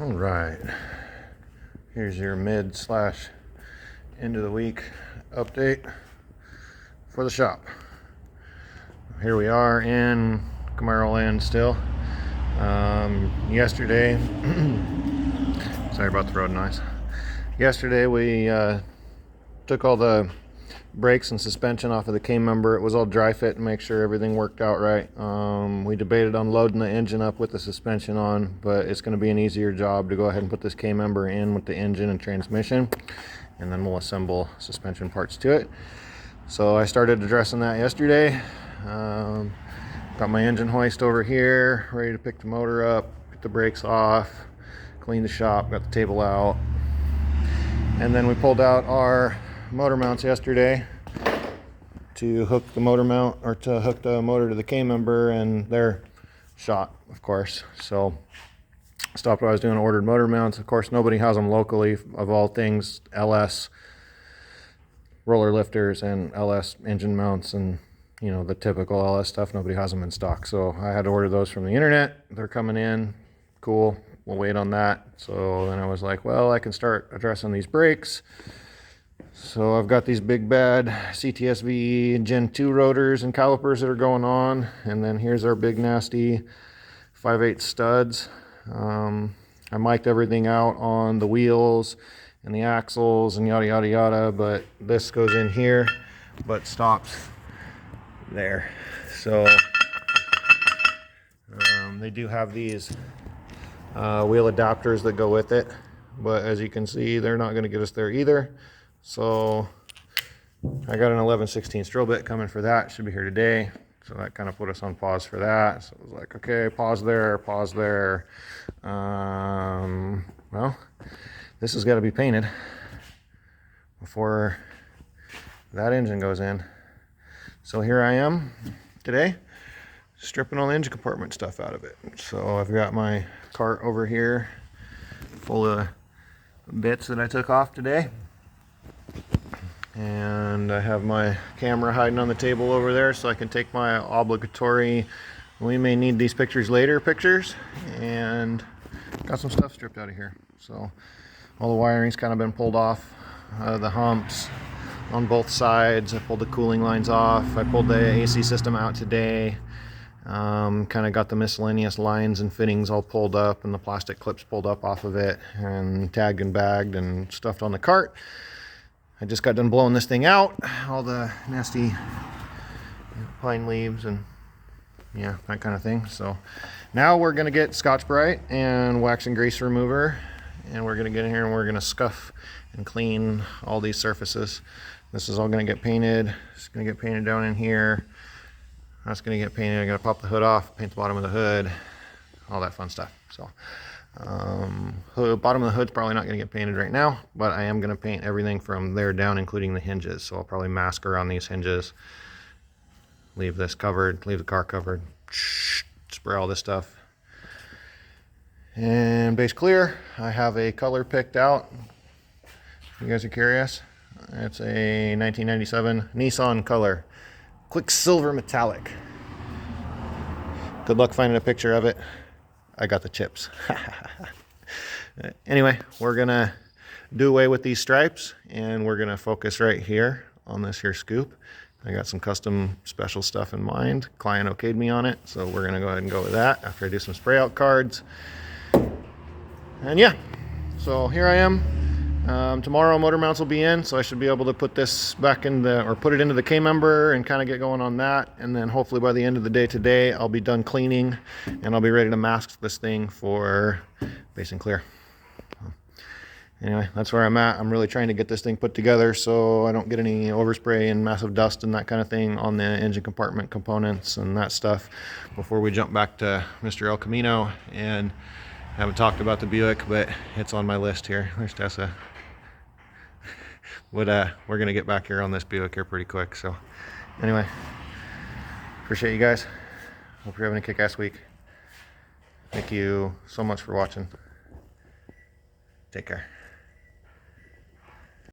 All right, here's your mid slash end of the week update for the shop. Here we are in Camaro land still. Yesterday, sorry about the road noise. Yesterday we took all the brakes and suspension off of the K member. It was all dry fit and make sure everything worked out right. We debated on loading the engine up with the suspension on, but it's going to be an easier job to go ahead and put this K member in with the engine and transmission, and then we'll assemble suspension parts to it. So I started addressing that yesterday. Got my engine hoist over here, ready to pick the motor up, get the brakes off, clean the shop, got the table out. And then we pulled out our motor mounts yesterday to hook the motor mount, or to hook the motor to the K member, and they're shot, of course. So stopped what I was doing, ordered motor mounts. Of course, nobody has them locally, of all things, LS roller lifters and LS engine mounts, and you know, the typical LS stuff. Nobody has them in stock, so I had to order those from the internet. They're coming in. Cool, we'll wait on that. So then I was like, well, I can start addressing these brakes. So I've got these big bad CTSV Gen 2 rotors and calipers that are going on, and then here's our big nasty 5/8 studs. I mic'd everything out on the wheels and the axles and yada yada yada, but this goes in here but stops there. So they do have these wheel adapters that go with it, but as you can see, they're not going to get us there either. So I got an 11/16 drill bit coming for that. Should be here today. So that kind of put us on pause for that. So it was like, okay, pause there, pause there. Well, this has got to be painted before that engine goes in. So here I am today, stripping all the engine compartment stuff out of it. So I've got my cart over here full of bits that I took off today. And I have my camera hiding on the table over there so I can take my obligatory, we may need these pictures later pictures, and got some stuff stripped out of here. So all the wiring's kind of been pulled off, the humps on both sides. I pulled the cooling lines off. I pulled the AC system out today. Kind of got the miscellaneous lines and fittings all pulled up and the plastic clips pulled up off of it and tagged and bagged and stuffed on the cart. I just got done blowing this thing out, all the nasty pine leaves and yeah, that kind of thing. So now we're gonna get Scotch-Brite and wax and grease remover, and we're gonna get in here and we're gonna scuff and clean all these surfaces. This is all gonna get painted. It's gonna get painted down in here. That's gonna get painted. I gotta pop the hood off, paint the bottom of the hood, all that fun stuff. So bottom of the hood's probably not going to get painted right now, but I am going to paint everything from there down, including the hinges. So I'll probably mask around these hinges, leave this covered, leave the car covered, spray all this stuff, and base clear. I have a color picked out, if you guys are curious. It's a 1997 Nissan color, Quicksilver Metallic. Good luck finding a picture of it. I got the chips. Anyway, we're gonna do away with these stripes and we're gonna focus right here on this here scoop. I got some custom special stuff in mind. Client okayed me on it, so we're gonna go ahead and go with that after I do some spray out cards. And yeah, so here I am. Tomorrow motor mounts will be in, so I should be able to put this back in the, or put it into the K member and kind of get going on that. And then hopefully by the end of the day today, I'll be done cleaning and I'll be ready to mask this thing for base and clear. Anyway, that's where I'm at. I'm really trying to get this thing put together so I don't get any overspray and massive dust and that kind of thing on the engine compartment components and that stuff before we jump back to Mr. El Camino. And I haven't talked about the Buick, but it's on my list here. There's Tessa. But we're gonna get back here on this Buick here pretty quick. So anyway, appreciate you guys. Hope you're having a kick-ass week. Thank you so much for watching. Take care.